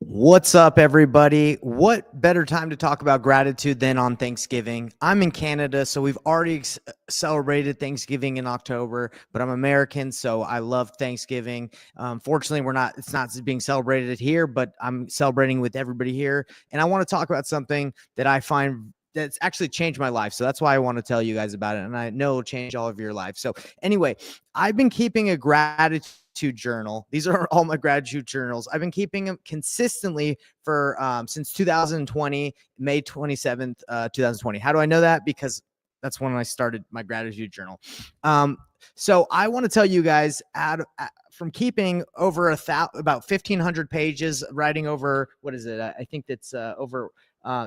What's up, everybody? What better time to talk about gratitude than on Thanksgiving? I'm in Canada, so we've already celebrated Thanksgiving in October, but I'm American, so I love Thanksgiving. Fortunately, it's not being celebrated here, but I'm celebrating with everybody here. And I want to talk about something that I find that's actually changed my life. So that's why I want to tell you guys about it. And I know it'll change all of your life. So anyway, I've been keeping a gratitude journal. These are all my gratitude journals. I've been keeping them consistently for since 2020, May 27th, 2020. How do I know that? Because that's when I started my gratitude journal. So I want to tell you guys from keeping over about 1,500 pages, writing over, what is it? I think that's over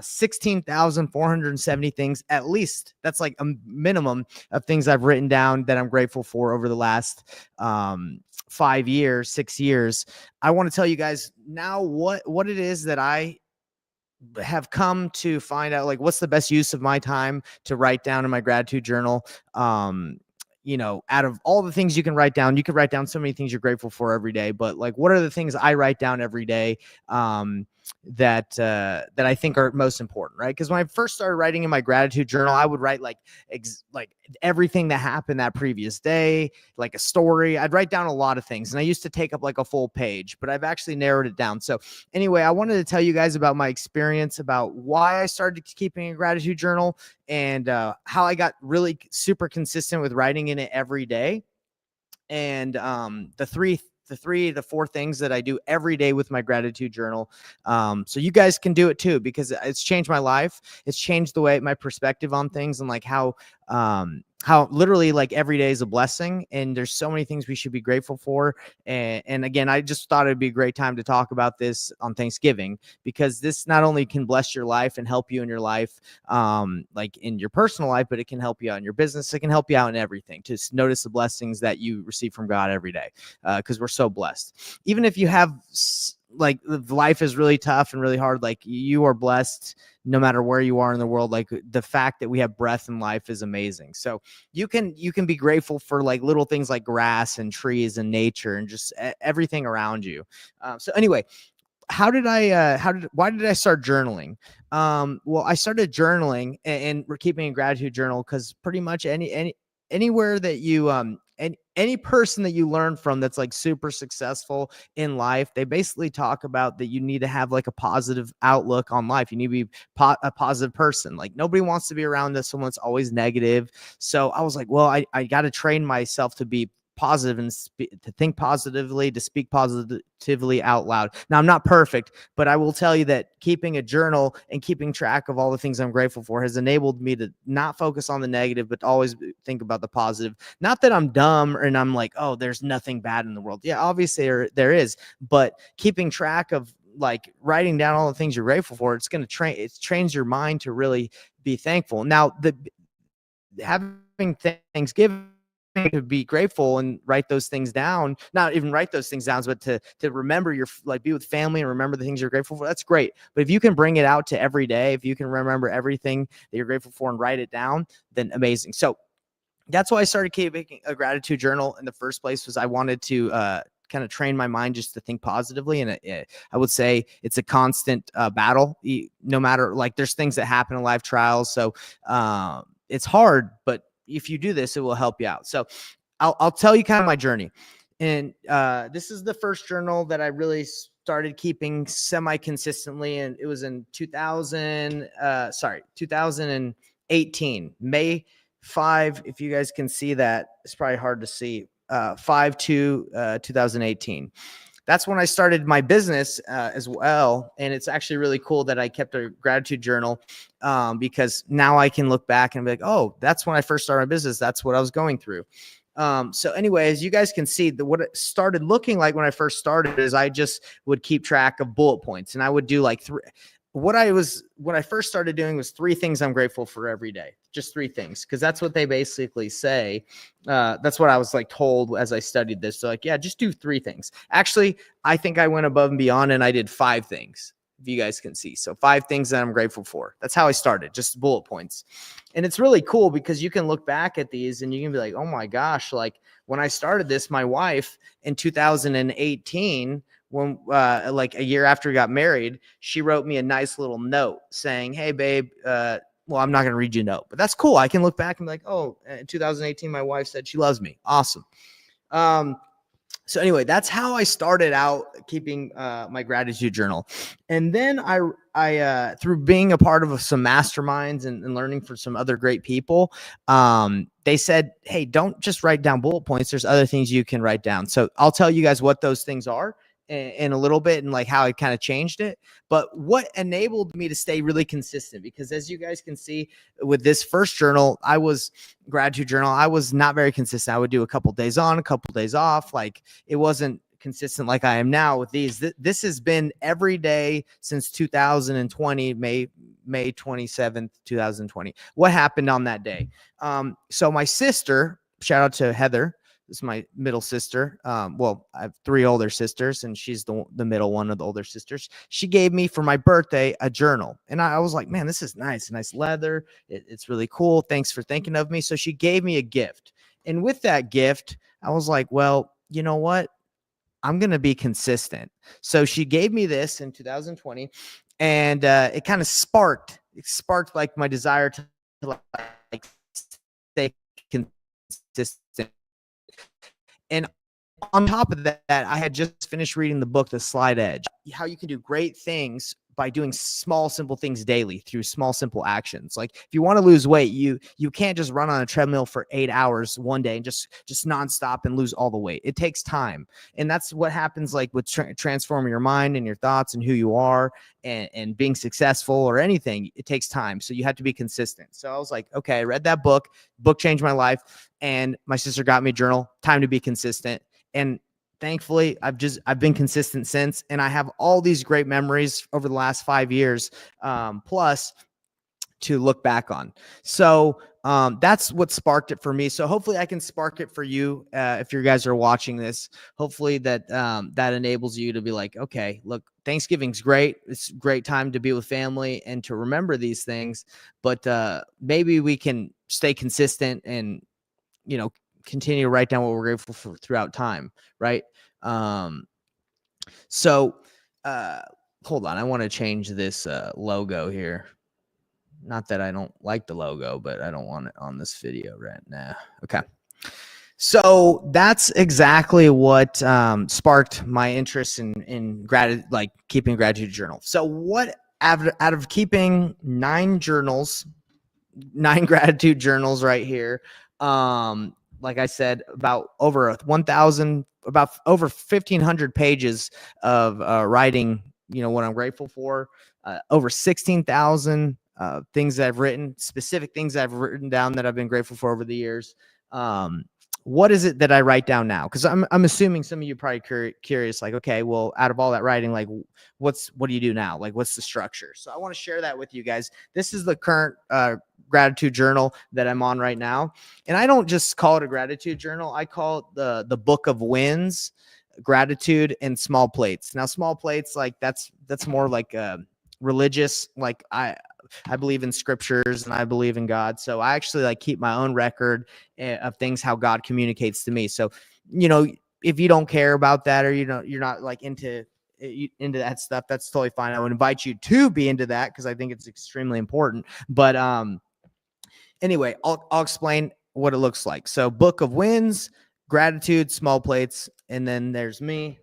16,470 things at least. That's like a minimum of things I've written down that I'm grateful for over the last 5 years, 6 years. I want to tell you guys now what it is that I have come to find out, like what's the best use of my time to write down in my gratitude journal. Out of all the things you can write down, you could write down so many things you're grateful for every day, but like what are the things I write down every day that I think are most important, right? Because when I first started writing in my gratitude journal, I would write like everything that happened that previous day, like a story. I'd write down a lot of things, and I used to take up like a full page, but I've actually narrowed it down. So anyway, I wanted to tell you guys about my experience, about why I started keeping a gratitude journal, and how I got really super consistent with writing in it every day. And the four things that I do every day with my gratitude journal. So you guys can do it too, because it's changed my life. It's changed the way my perspective on things, and like how literally like every day is a blessing, and there's so many things we should be grateful for. And again, I just thought it'd be a great time to talk about this on Thanksgiving, because this not only can bless your life and help you in your life, like in your personal life, but it can help you out in your business. It can help you out in everything, to notice the blessings that you receive from God every day, because we're so blessed. Even if you have like life is really tough and really hard, like you are blessed no matter where you are in the world. Like the fact that we have breath in life is amazing. So you can be grateful for like little things like grass and trees and nature and just everything around you. So anyway, why did I start journaling? Well, I started journaling and we're keeping a gratitude journal because pretty much anywhere that you any person that you learn from that's like super successful in life, they basically talk about that you need to have like a positive outlook on life. You need to be a positive person. Like nobody wants to be around someone that's always negative. So I was like, well, I got to train myself to be positive and to think positively, to speak positively out loud. Now, I'm not perfect, but I will tell you that keeping a journal and keeping track of all the things I'm grateful for has enabled me to not focus on the negative, but always think about the positive. Not that I'm dumb and I'm like, oh, there's nothing bad in the world. Yeah, obviously there is, but keeping track of like writing down all the things you're grateful for, it trains your mind to really be thankful. Now, having Thanksgiving, to be grateful and write those things down, not even write those things down, but to remember be with family and remember the things you're grateful for. That's great. But if you can bring it out to every day, if you can remember everything that you're grateful for and write it down, then amazing. So that's why I started keeping a gratitude journal in the first place, was I wanted to kind of train my mind just to think positively. And I would say it's a constant battle, no matter, like there's things that happen in life, trials. So it's hard, but if you do this, it will help you out. So I'll tell you kind of my journey. And this is the first journal that I really started keeping semi-consistently. And it was in 2018, May 5. If you guys can see that, it's probably hard to see. 5/2/2018. That's when I started my business as well. And it's actually really cool that I kept a gratitude journal, because now I can look back and be like, oh, that's when I first started my business. That's what I was going through. So anyway, as you guys can see, what it started looking like when I first started is I just would keep track of bullet points, and I would do like what I first started doing was 3 things I'm grateful for every day. Just 3 things, because that's what they basically say. That's what I was like told as I studied this. So like, yeah, just do 3 things. Actually, I think I went above and beyond and I did 5 things, if you guys can see. So 5 things that I'm grateful for. That's how I started, just bullet points. And it's really cool because you can look back at these and you can be like, oh my gosh, like when I started this, my wife in 2018 when like a year after we got married, she wrote me a nice little note saying, "Hey, babe, well, I'm not going to read you a note, but that's cool. I can look back and be like, oh, in 2018, my wife said she loves me. Awesome." Um, so anyway, that's how I started out keeping my gratitude journal. And then I through being a part of some masterminds and learning from some other great people, they said, hey, don't just write down bullet points. There's other things you can write down. So I'll tell you guys what those things are in a little bit and like how I kind of changed it. But what enabled me to stay really consistent, because as you guys can see with this first journal, gratitude journal, I was not very consistent. I would do a couple days on, a couple days off. Like it wasn't consistent like I am now with these. This has been every day since 2020, May 27th, 2020. What happened on that day? So my sister, shout out to Heather. This is my middle sister. Well, I have 3 older sisters, and she's the middle one of the older sisters. She gave me for my birthday a journal, and I was like, man, this is nice. Nice leather. It's really cool. Thanks for thinking of me. So she gave me a gift. And with that gift, I was like, well, you know what? I'm going to be consistent. So she gave me this in 2020, and it kind of sparked like my desire to like stay consistent. And on top of that, I had just finished reading the book, The Slight Edge, how you can do great things by doing small, simple things daily through small, simple actions. Like if you want to lose weight, you can't just run on a treadmill for 8 hours one day and just nonstop and lose all the weight. It takes time. And that's what happens like with transforming your mind and your thoughts and who you are and being successful or anything. It takes time. So you have to be consistent. So I was like, okay, I read that book changed my life. And my sister got me a journal, time to be consistent. And thankfully, I've been consistent since, and I have all these great memories over the last 5 years, plus to look back on. So that's what sparked it for me. So hopefully I can spark it for you if you guys are watching this. Hopefully that that enables you to be like, okay, look, Thanksgiving's great. It's a great time to be with family and to remember these things. But maybe we can stay consistent and continue to write down what we're grateful for throughout time. Right. So hold on. I want to change this logo here. Not that I don't like the logo, but I don't want it on this video right now. Okay. So that's exactly what sparked my interest in gratitude, like keeping a gratitude journal. So what out of keeping 9 gratitude journals right here, like I said, about over 1,500 pages of writing, what I'm grateful for, over 16,000 things that I've written, specific things that I've written down that I've been grateful for over the years. What is it that I write down now? Because I'm assuming some of you are probably curious, like, okay, well, out of all that writing, like, what do you do now? Like, what's the structure? So I want to share that with you guys. This is the current gratitude journal that I'm on right now. And I don't just call it a gratitude journal. I call it the book of wins, gratitude, and small plates. Now, small plates, like that's more like religious. Like I believe in scriptures and I believe in God. So I actually like keep my own record of things, how God communicates to me. So, if you don't care about that, or, you're not like into that stuff, that's totally fine. I would invite you to be into that because I think it's extremely important. But anyway, I'll explain what it looks like. So book of wins, gratitude, small plates, and then there's me.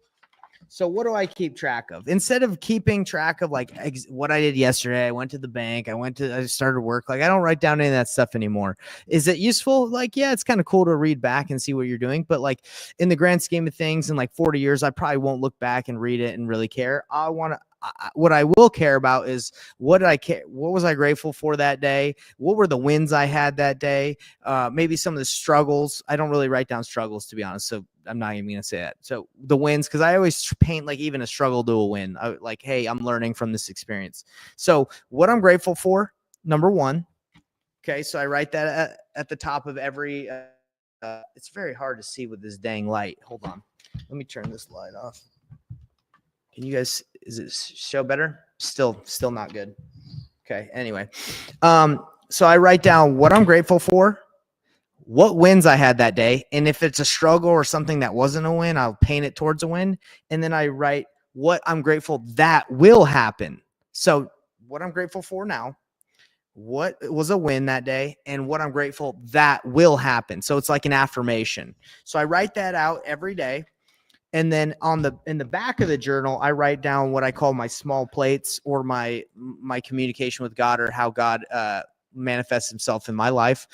So what do I keep track of? Instead of keeping track of like what I did yesterday, I went to the bank, I started work. Like I don't write down any of that stuff anymore. Is it useful? Like, yeah, it's kind of cool to read back and see what you're doing. But like in the grand scheme of things, in like 40 years, I probably won't look back and read it and really care. What I will care about is what was I grateful for that day? What were the wins I had that day? Maybe some of the struggles. I don't really write down struggles, to be honest. So I'm not even going to say that. So the wins, because I always paint like even a struggle to a win. Like, hey, I'm learning from this experience. So what I'm grateful for, number 1. Okay. So I write that at the top of every, it's very hard to see with this dang light. Hold on. Let me turn this light off. Can you guys, is it show better? Still not good. Okay. Anyway. So I write down what I'm grateful for, what wins I had that day. And if it's a struggle or something that wasn't a win, I'll paint it towards a win. And then I write what I'm grateful that will happen. So what I'm grateful for now, what was a win that day, and what I'm grateful that will happen. So it's like an affirmation. So I write that out every day. And then in the back of the journal, I write down what I call my small plates, or my communication with God, or how God manifests himself in my life.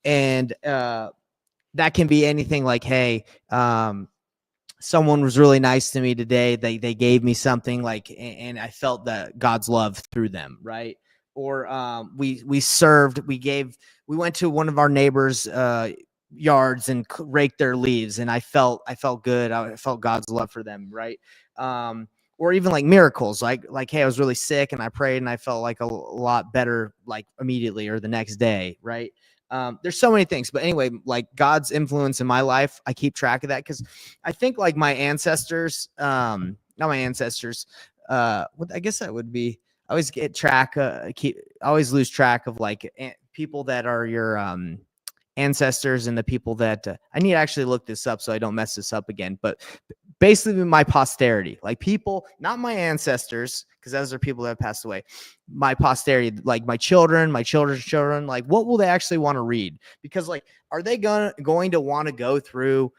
And that can be anything like, hey, someone was really nice to me today. They gave me something, like, and I felt that God's love through them, right? Or we served, we went to one of our neighbors' yards and raked their leaves, and I felt good. I felt God's love for them, right? Or even like miracles, like, hey, I was really sick and I prayed and I felt like a lot better, like immediately or the next day, right? There's so many things, but anyway, like God's influence in my life, I keep track of that, because I think like my ancestors, not my ancestors, what I guess that would be. I always I always lose track of like people that are your ancestors, and the people that I need to actually look this up so I don't mess this up again. But basically my posterity, like people, not my ancestors, because those are people that have passed away. My posterity, like my children, my children's children, like what will they actually want to read? Because like, are they going to want to go through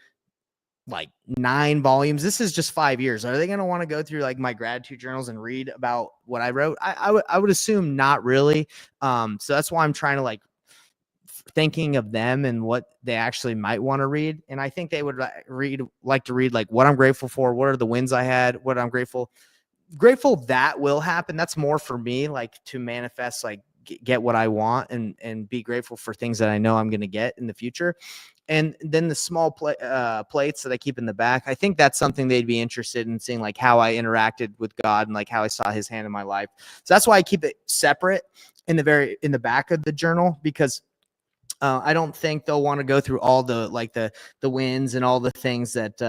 like 9 volumes? This is just 5 years. Are they going to want to go through like my gratitude journals and read about what I wrote? I would assume not really. So that's why I'm trying to like thinking of them and what they actually might want to read. And I think they would like to read like what I'm grateful for, what are the wins I had, what I'm grateful that will happen. That's more for me, like to manifest, like get what I want, and be grateful for things that I know I'm going to get in the future. And then the small plates that I keep in the back, I think that's something they'd be interested in seeing, like how I interacted with God and like how I saw his hand in my life. So that's why I keep it separate in the back of the journal, because I don't think they'll want to go through all the like the wins and all the things that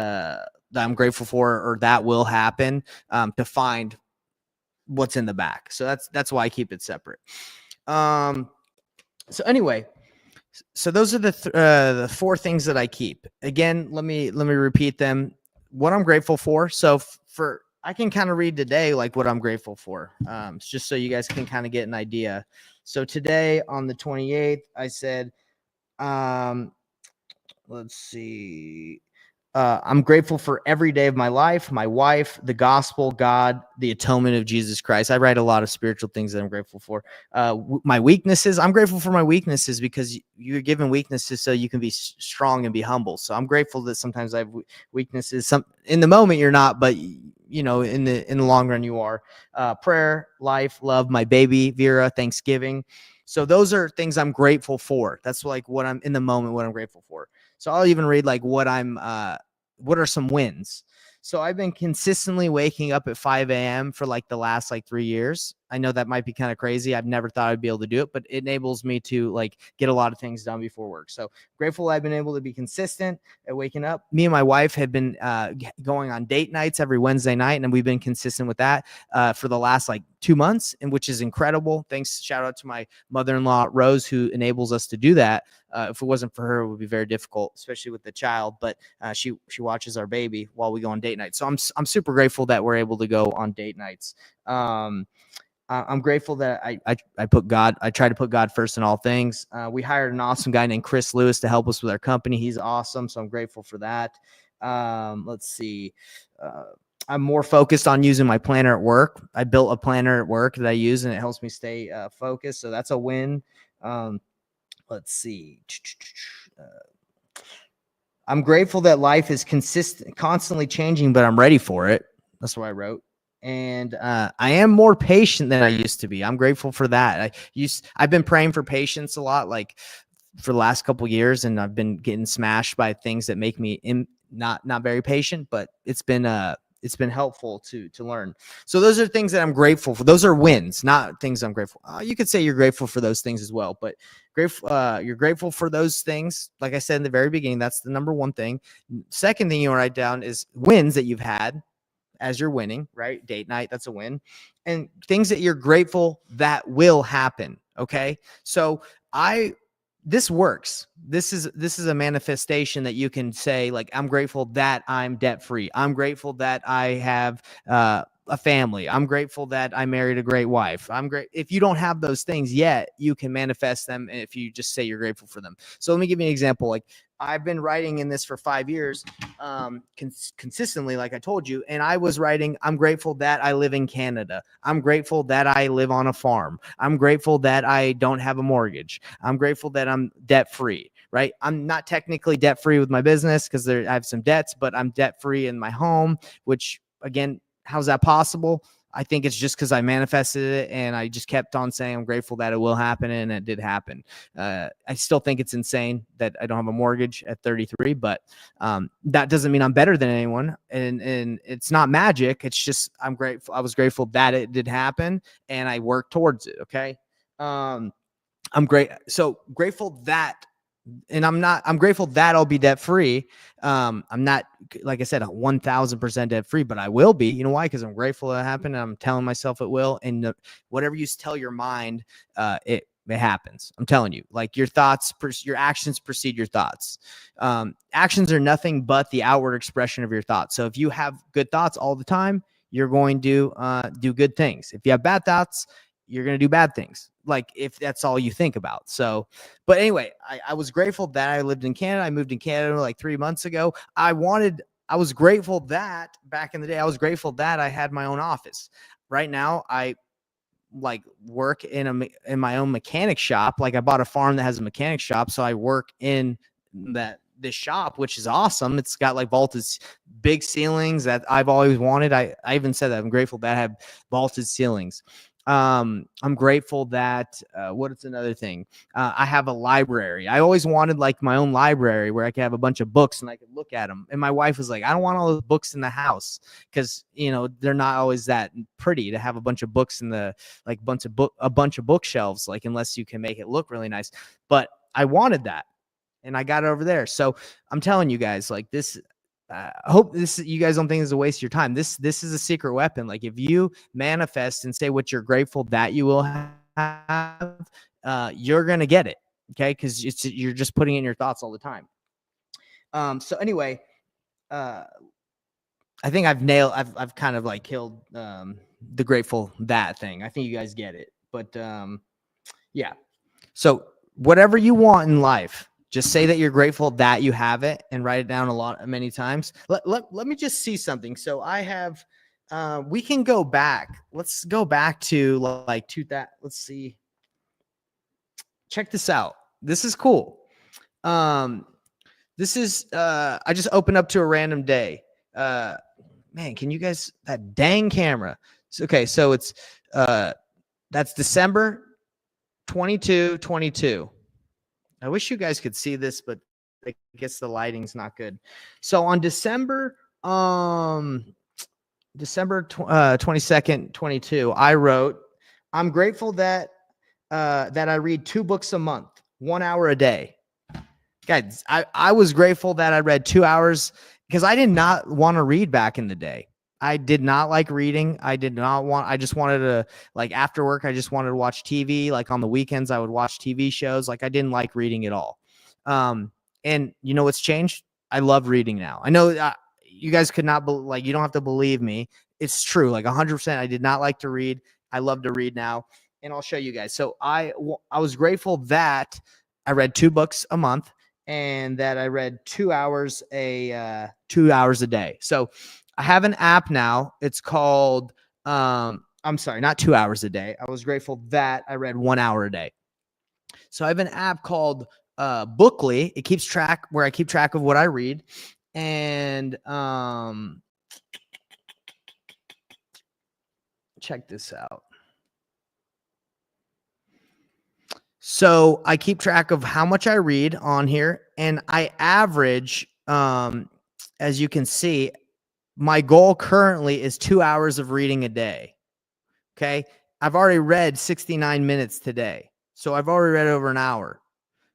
I'm grateful for, or that will happen, to find what's in the back. So that's why I keep it separate. So anyway, so those are the 4 things that I keep. Again, let me repeat them. What I'm grateful for. So for I can kind of read today like what I'm grateful for, just so you guys can kind of get an idea. So today on the 28th, I said, let's see. I'm grateful for every day of my life, my wife, the gospel, God, the atonement of Jesus Christ. I write a lot of spiritual things that I'm grateful for. My weaknesses, I'm grateful for my weaknesses, because you're given weaknesses so you can be strong and be humble. So I'm grateful that sometimes I have weaknesses. Some in the moment you're not, but you know, in the long run you are. Prayer, life, love, my baby Vera, Thanksgiving. So those are things I'm grateful for. That's like what I'm in the moment, what I'm grateful for. So I'll even read like what are some wins. So I've been consistently waking up at 5 a.m. for like the last like 3 years. I know that might be kind of crazy. I've never thought I'd be able to do it, but it enables me to like get a lot of things done before work. So grateful I've been able to be consistent at waking up. Me and my wife have been going on date nights every Wednesday night, and we've been consistent with that for the last like 2 months, and which is incredible. Thanks, shout out to my mother-in-law Rose, who enables us to do that. If it wasn't for her, it would be very difficult, especially with the child. But she watches our baby while we go on date nights. So I'm super grateful that we're able to go on date nights. I'm grateful that I put God. I try to put God first in all things. We hired an awesome guy named Chris Lewis to help us with our company. He's awesome, so I'm grateful for that. Let's see. I'm more focused on using my planner at work. I built a planner at work that I use, and it helps me stay focused. So that's a win. Let's see. I'm grateful that life is constantly changing, but I'm ready for it. That's what I wrote. And I am more patient than I used to be. I'm grateful for that. I've been praying for patience a lot, like for the last couple of years, and I've been getting smashed by things that make me not very patient. But it's been helpful to learn. So those are things that I'm grateful for. Those are wins, not things I'm grateful. You could say you're grateful for those things as well, but you're grateful for those things. Like I said in the very beginning, that's the number one thing. Second thing you write down is wins that you've had as you're winning, right? Date night, that's a win. And things that you're grateful that will happen. Okay. So this works. This is a manifestation that you can say, like, I'm grateful that I'm debt free. I'm grateful that I have a family. I'm grateful that I married a great wife. I'm great. If you don't have those things yet, you can manifest them if you just say you're grateful for them. So let me give you an example. Like, I've been writing in this for 5 years, consistently, like I told you. And I was writing, I'm grateful that I live in Canada. I'm grateful that I live on a farm. I'm grateful that I don't have a mortgage. I'm grateful that I'm debt free, right? I'm not technically debt free with my business because I have some debts, but I'm debt free in my home, which, again, how's that possible? I think it's just because I manifested it and I just kept on saying I'm grateful that it will happen, and it did happen. I still think it's insane that I don't have a mortgage at 33, but that doesn't mean I'm better than anyone. And it's not magic. It's just I'm grateful. I was grateful that it did happen, and I worked towards it. Okay. I'm grateful that, and I'm grateful that I'll be debt free. I'm not, like I said, 1000% debt free, but I will be. You know why? Because I'm grateful that it happened, and I'm telling myself it will. And whatever you tell your mind, it happens. I'm telling you, like, your thoughts, your actions precede your thoughts. Actions are nothing but the outward expression of your thoughts. So if you have good thoughts all the time, you're going to do good things. If you have bad thoughts, you're going to do bad things, like if that's all you think about. So, but anyway, I was grateful that I lived in Canada. I moved in Canada like 3 months ago. I was grateful that back in the day, I was grateful that I had my own office. Right now, I like work in my own mechanic shop. Like, I bought a farm that has a mechanic shop. So I work in this shop, which is awesome. It's got like vaulted big ceilings that I've always wanted. I even said that I'm grateful that I have vaulted ceilings. I'm grateful that what is another thing? I have a library. I always wanted like my own library where I could have a bunch of books and I could look at them. And my wife was like, I don't want all those books in the house because, they're not always that pretty to have a bunch of books in the like a bunch of bookshelves, like, unless you can make it look really nice. But I wanted that, and I got it over there. So I'm telling you guys, like, this. I hope you guys don't think this is a waste of your time. This is a secret weapon. Like, if you manifest and say what you're grateful that you will have, you're gonna get it. Okay, because you're just putting in your thoughts all the time. So anyway, I think I've kind of like killed the grateful that thing. I think you guys get it. But yeah. So whatever you want in life, just say that you're grateful that you have it and write it down many times. Let me just see something. So I have, we can go back. Let's go back to like let's see. Check this out. This is cool. This is, I just opened up to a random day. Man, can you guys, that dang camera. Okay. So it's, that's December 2022. I wish you guys could see this, but I guess the lighting's not good. So on December 22nd, 22, I wrote, I'm grateful that I read 2 books a month, 1 hour a day. Guys, I was grateful that I read 2 hours because I did not want to read back in the day. I did not like reading. I just wanted to, like, after work, I just wanted to watch TV. Like, on the weekends, I would watch TV shows. Like, I didn't like reading at all. And you know what's changed? I love reading now. I know you guys could not, you don't have to believe me. It's true. Like, 100%. I did not like to read. I love to read now. And I'll show you guys. So I was grateful that I read 2 books a month and that I read 2 hours a day. So I have an app now. It's called, I'm sorry, not 2 hours a day. I was grateful that I read 1 hour a day. So I have an app called Bookly. It keeps track where I keep track of what I read. And check this out. So I keep track of how much I read on here, and I average, as you can see, my goal currently is 2 hours of reading a day. Okay. I've already read 69 minutes today. So I've already read over an hour.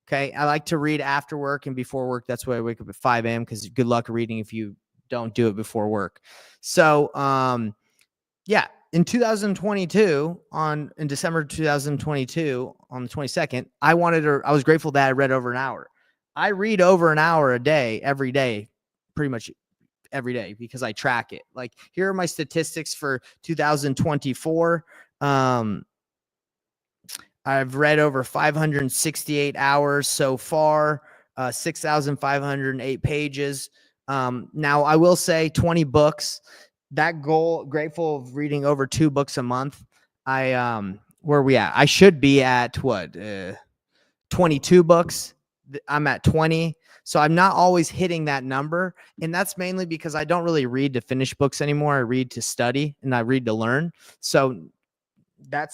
Okay. I like to read after work and before work. That's why I wake up at 5 a.m. because good luck reading if you don't do it before work. So, yeah. in 2022, in December 2022, on the 22nd, I was grateful that I read over an hour. I read over an hour a day, every day, pretty much every day, because I track it. Like, here are my statistics for 2024. I've read over 568 hours so far, 6,508 pages. Now, I will say 20 books. That goal, grateful of reading over 2 books a month. Where are we at? I should be at 22 books. I'm at 20. So I'm not always hitting that number. And that's mainly because I don't really read to finish books anymore. I read to study and I read to learn. So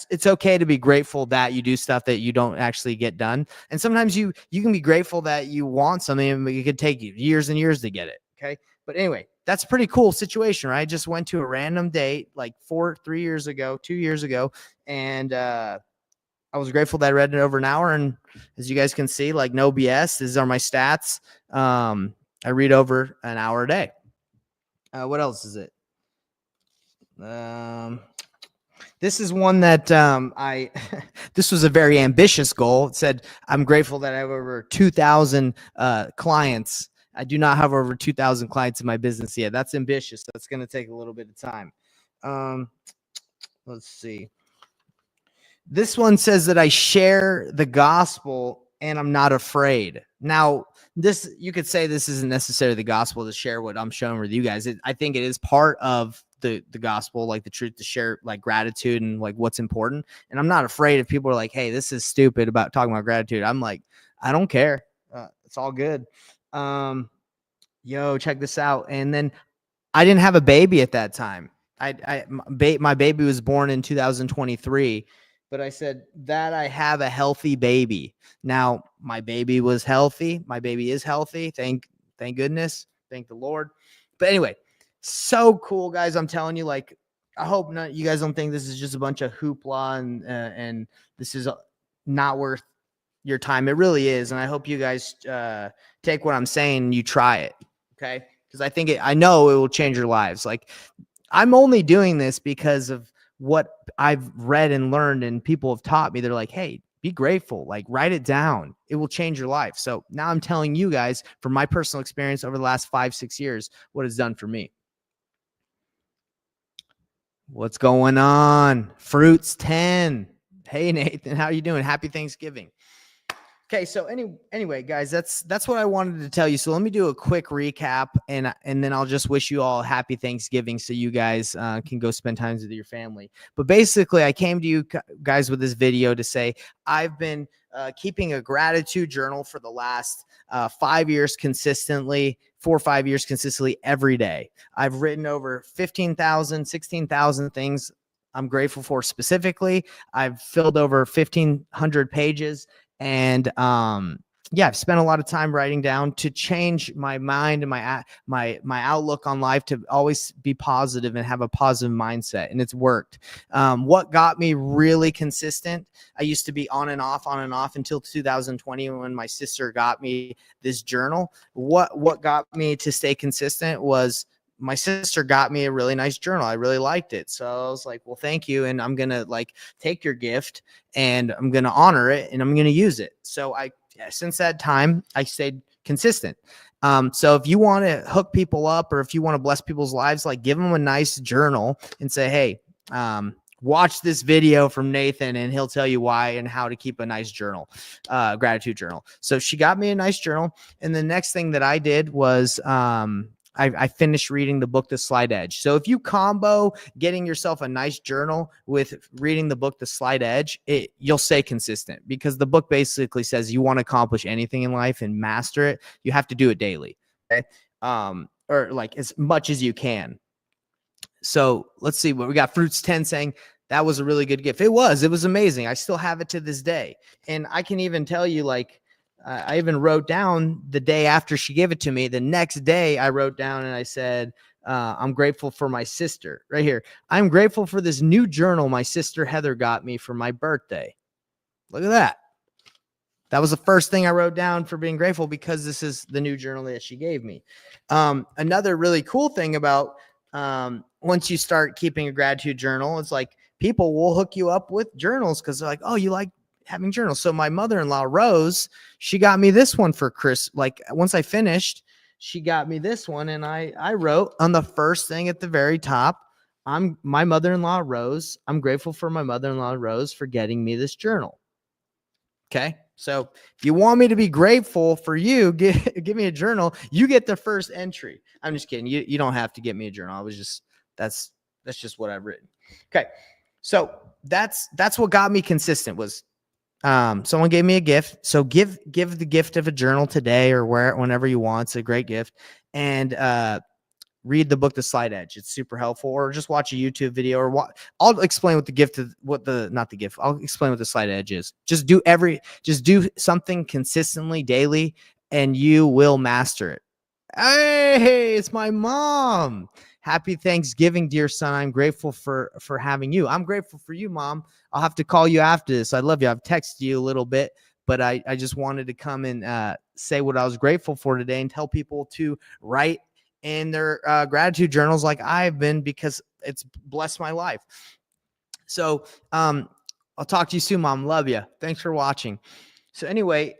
it's okay to be grateful that you do stuff that you don't actually get done. And sometimes you can be grateful that you want something and it could take you years and years to get it. Okay. But anyway, that's a pretty cool situation, right? I just went to a random date like 2 years ago. And, I was grateful that I read it over an hour. And as you guys can see, like, no BS, these are my stats. I read over an hour a day. What else is it? This is one that this was a very ambitious goal. It said, I'm grateful that I have over 2,000 clients. I do not have over 2,000 clients in my business yet. That's ambitious. That's going to take a little bit of time. Let's see. This one says that I share the gospel and I'm not afraid. Now, you could say this isn't necessarily the gospel to share what I'm showing with you guys. I think it is part of the gospel, like the truth, to share like gratitude and like what's important. And I'm not afraid if people are like, hey, this is stupid about talking about gratitude. I'm like, I don't care. It's all good. Check this out. And then I didn't have a baby at that time. My baby was born in 2023. But I said that I have a healthy baby. Now, my baby was healthy. My baby is healthy. Thank goodness. Thank the Lord. But anyway, so cool, guys. I'm telling you, like, I hope you guys don't think this is just a bunch of hoopla and this is not worth your time. It really is. And I hope you guys take what I'm saying and you try it. Okay. Because I know it will change your lives. Like, I'm only doing this because of what I've read and learned and people have taught me. They're like, hey, be grateful, like, write it down. It will change your life. So now I'm telling you guys from my personal experience over the last 5-6 years, what it's done for me. What's going on? Fruits 10. Hey, Nathan, how are you doing? Happy Thanksgiving. Okay, so anyway, guys, that's what I wanted to tell you. So let me do a quick recap, and then I'll just wish you all happy Thanksgiving, so you guys can go spend time with your family. But basically, I came to you guys with this video to say I've been keeping a gratitude journal for the last 5 years consistently, 4 or 5 years consistently every day. I've written over 15,000, 16,000 things I'm grateful for specifically. I've filled over 1,500 pages. And I've spent a lot of time writing down to change my mind and my outlook on life to always be positive and have a positive mindset. And it's worked. What got me really consistent, I used to be on and off until 2020 when my sister got me this journal. What got me to stay consistent was my sister got me a really nice journal. I really liked it. So I was like, well, thank you. And I'm going to take your gift and I'm going to honor it and I'm going to use it. So since that time, I stayed consistent. So if you want to hook people up or if you want to bless people's lives, give them a nice journal and say, hey, watch this video from Nathan and he'll tell you why and how to keep a nice journal, gratitude journal. So she got me a nice journal. And the next thing that I did was, I finished reading the book, The Slight Edge. So if you combo getting yourself a nice journal with reading the book, The Slight Edge, you'll stay consistent because the book basically says you want to accomplish anything in life and master it, you have to do it daily. Okay. Or as much as you can. So let's see what we got. Fruits 10 saying that was a really good gift. It was amazing. I still have it to this day. And I can even tell you, I even wrote down the day after she gave it to me. The next day I wrote down and I said, I'm grateful for my sister right here. I'm grateful for this new journal my sister Heather got me for my birthday. Look at that. That was the first thing I wrote down for being grateful because this is the new journal that she gave me. Another really cool thing about once you start keeping a gratitude journal, it's like people will hook you up with journals because they're like, oh, you like having journals. So my mother-in-law, Rose, she got me this one for Chris. Like once I finished, she got me this one, and I wrote on the first thing at the very top, my mother-in-law, Rose. I'm grateful for my mother-in-law, Rose, for getting me this journal. Okay. So if you want me to be grateful for you, give me a journal. You get the first entry. I'm just kidding. You don't have to get me a journal. I was just, that's just what I've written. Okay. So that's what got me consistent was, someone gave me a gift. So give the gift of a journal today or whenever you want. It's a great gift. And, read the book, The Slight Edge. It's super helpful, or just watch a YouTube video or I'll explain what the gift of I'll explain what the Slight Edge is. Just do something consistently daily and you will master it. Hey, it's my mom. Happy Thanksgiving, dear son. I'm grateful for having you. I'm grateful for you, Mom. I'll have to call you after this. I love you. I've texted you a little bit, but I just wanted to come and say what I was grateful for today and tell people to write in their gratitude journals like I've been, because it's blessed my life. So I'll talk to you soon, Mom. Love you. Thanks for watching. So anyway,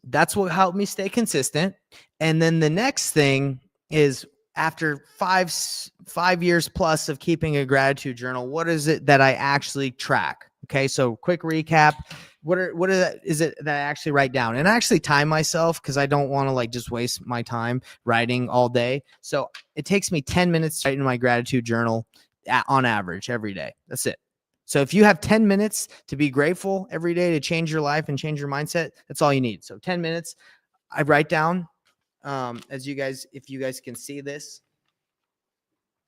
that's what helped me stay consistent. And then the next thing is, after 5 years plus of keeping a gratitude journal, what is it that I actually track? Okay, so quick recap. What is it that I actually write down? And I actually time myself because I don't want to like just waste my time writing all day. So it takes me 10 minutes to write in my gratitude journal on average every day. That's it. So if you have 10 minutes to be grateful every day to change your life and change your mindset, that's all you need. So 10 minutes, I write down, if you guys can see this,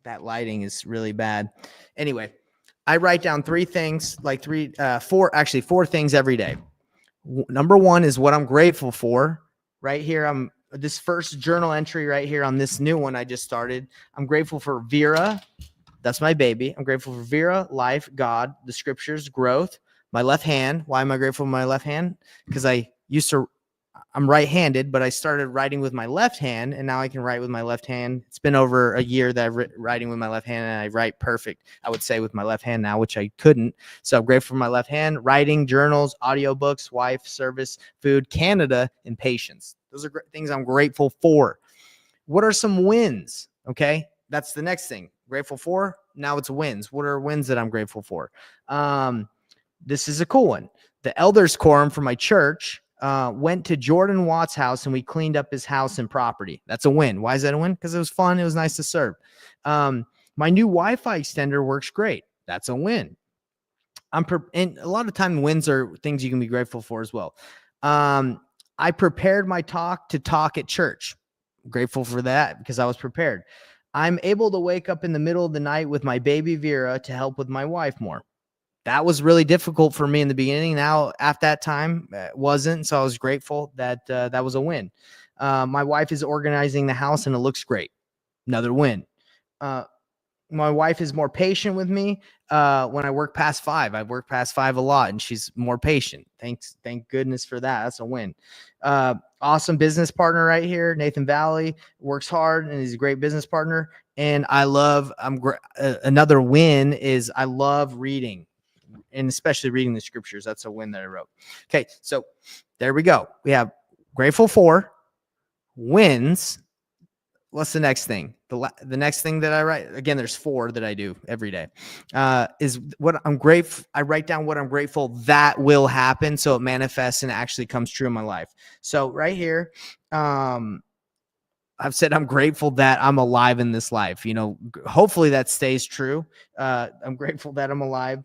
that lighting is really bad. Anyway, I write down four things every day. Number one is what I'm grateful for. Right here, this first journal entry right here on this new one I just started. I'm grateful for Vera. That's my baby. I'm grateful for Vera, life, God, the scriptures, growth, my left hand. Why am I grateful for my left hand? Because I'm right-handed, but I started writing with my left hand, and now I can write with my left hand. It's been over a year that I've writing with my left hand, and I write perfect, I would say, with my left hand now, which I couldn't. So I'm grateful for my left hand, writing, journals, audiobooks, wife, service, food, Canada, and patience. Those are things I'm grateful for. What are some wins? Okay, that's the next thing. Grateful for. Now it's wins. What are wins that I'm grateful for? This is a cool one. The elders quorum for my church went to Jordan Watt's house and we cleaned up his house and property. That's a win. Why is that a win? Because it was fun. It was nice to serve. My new Wi-Fi extender works great. That's a win. And a lot of time wins are things you can be grateful for as well. I prepared my talk at church. I'm grateful for that because I was prepared. I'm able to wake up in the middle of the night with my baby Vera to help with my wife more. That was really difficult for me in the beginning. Now, at that time, it wasn't. So I was grateful that that was a win. My wife is organizing the house and it looks great. Another win. My wife is more patient with me when I work past 5. I work past 5 a lot and she's more patient. Thank goodness for that. That's a win. Awesome business partner right here. Nathan Valley works hard and he's a great business partner. And another win is I love reading, and especially reading the scriptures. That's a win that I wrote. Okay, so there we go. We have grateful for, wins. What's the next thing? The next thing that I write, again, there's 4 that I do every day, is what I'm grateful. I write down what I'm grateful that will happen, so it manifests and actually comes true in my life. So right here, I've said I'm grateful that I'm alive in this life. Hopefully that stays true. I'm grateful that I'm alive.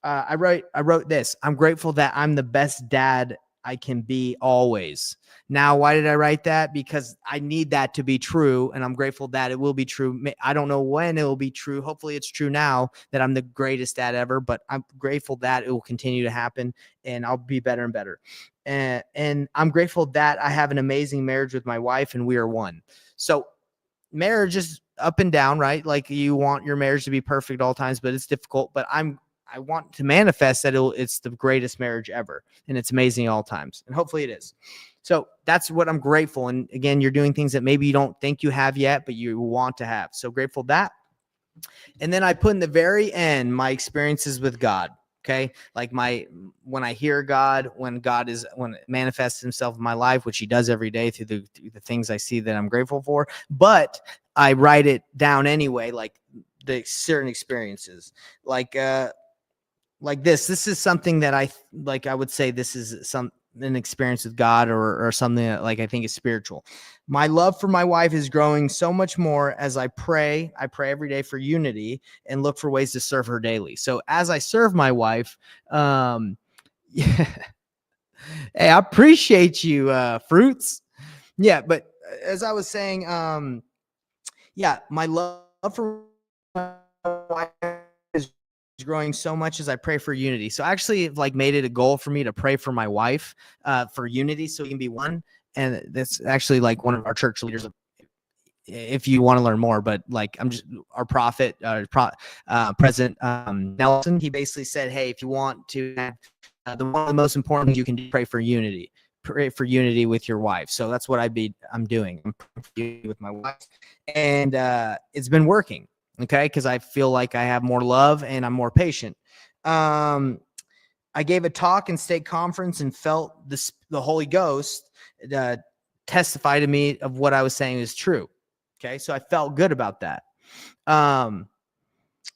I wrote this. I'm grateful that I'm the best dad I can be always. Now, why did I write that? Because I need that to be true, and I'm grateful that it will be true. I don't know when it will be true. Hopefully it's true now that I'm the greatest dad ever, but I'm grateful that it will continue to happen, and I'll be better and better. And I'm grateful that I have an amazing marriage with my wife, and we are one. So marriage is up and down, right? Like you want your marriage to be perfect all times, but it's difficult. But I want to manifest that it's the greatest marriage ever, and it's amazing all times, and hopefully it is. So that's what I'm grateful. And again, you're doing things that maybe you don't think you have yet, but you want to have. So grateful that. And then I put in the very end my experiences with God. Okay. Like when I hear God, when it manifests himself in my life, which he does every day through the things I see that I'm grateful for, but I write it down anyway, like the certain experiences, like this is something that I would say this is an experience with God or something that I think is spiritual. My love for my wife is growing so much more as I pray every day for unity and look for ways to serve her daily. So as I serve my wife, yeah, hey, I appreciate you, Fruits. Yeah. But as I was saying, yeah, my love for my wife is growing so much as I pray for unity. So I actually made it a goal for me to pray for my wife for unity so we can be one. And that's actually one of our church leaders, if you want to learn more, but I'm just our prophet, President Nelson, he basically said, hey, if you want to have one of the most important things you can do, pray for unity with your wife. So that's what I'm doing. I'm praying with my wife, and it's been working. Okay. Cause I feel like I have more love and I'm more patient. I gave a talk in state conference and felt the Holy Ghost testify to me of what I was saying is true. Okay. So I felt good about that.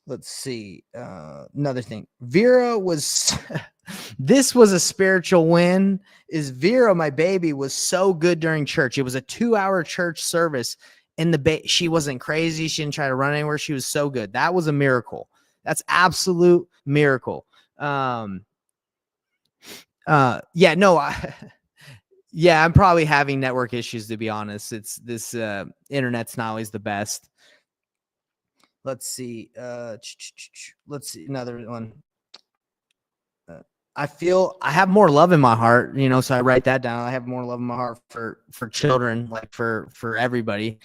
Let's see. Another thing, Vera was, this was a spiritual win. Is Vera, my baby, was so good during church. It was a 2-hour church service. And she wasn't crazy. She didn't try to run anywhere. She was so good. That was a miracle. That's absolute miracle. Yeah, no, yeah, I'm probably having network issues, to be honest. It's this internet's not always the best. Let's see. Let's see another one. I feel I have more love in my heart, so I write that down. I have more love in my heart for children, for everybody,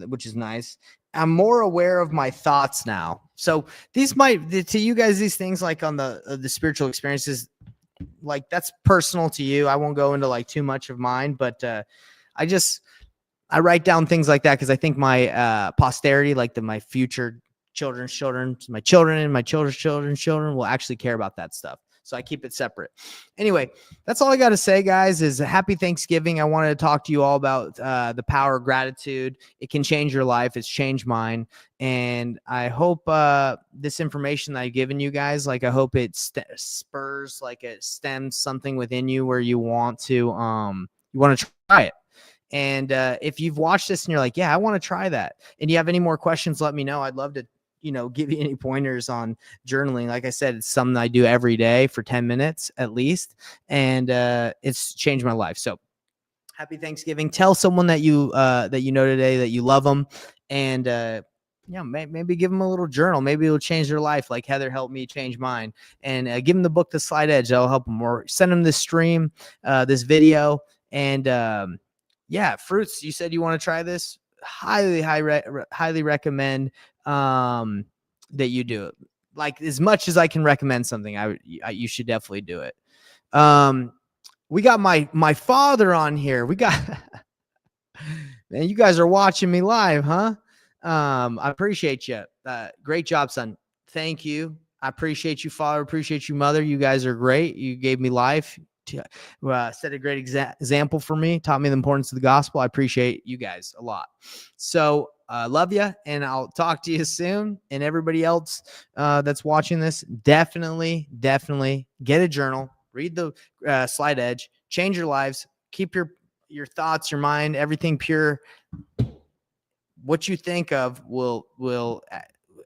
which is nice. I'm more aware of my thoughts now. So these to you guys, these things on the spiritual experiences, that's personal to you. I won't go into too much of mine, but I write down things like that because I think my posterity, my future children's children, my children and my children's children will actually care about that stuff. So I keep it separate. Anyway, that's all I got to say, guys, is happy Thanksgiving. I wanted to talk to you all about the power of gratitude. It can change your life. It's changed mine. And I hope this information that I've given you guys, I hope it spurs, it stems something within you where you want to try it. And if you've watched this and you're like, yeah, I want to try that, and you have any more questions, let me know. I'd love to give you any pointers on journaling. Like I said, it's something I do every day for 10 minutes at least. And it's changed my life. So happy Thanksgiving. Tell someone that you know today that you love them. And maybe give them a little journal. Maybe it'll change their life. Like Heather helped me change mine. And give them the book, The Slight Edge. That'll help them. Or send them this stream, this video. And yeah, Fruits, you said you want to try this. Highly recommend that you do it. As much as I can recommend something, you should definitely do it. We got my father on here. We got man, you guys are watching me live, huh? I appreciate you. Great job, son. Thank you. I appreciate you, father. Appreciate you, mother. You guys are great. You gave me life. Set a great example for me, taught me the importance of the gospel. I appreciate you guys a lot. So love you, and I'll talk to you soon. And everybody else that's watching this, definitely get a journal, read the Slight Edge, change your lives, keep your thoughts, your mind, everything pure. What you think of will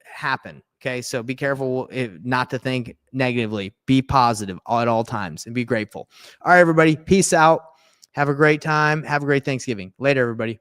happen. Okay, so be careful not to think negatively. Be positive at all times and be grateful. All right, everybody. Peace out. Have a great time. Have a great Thanksgiving. Later, everybody.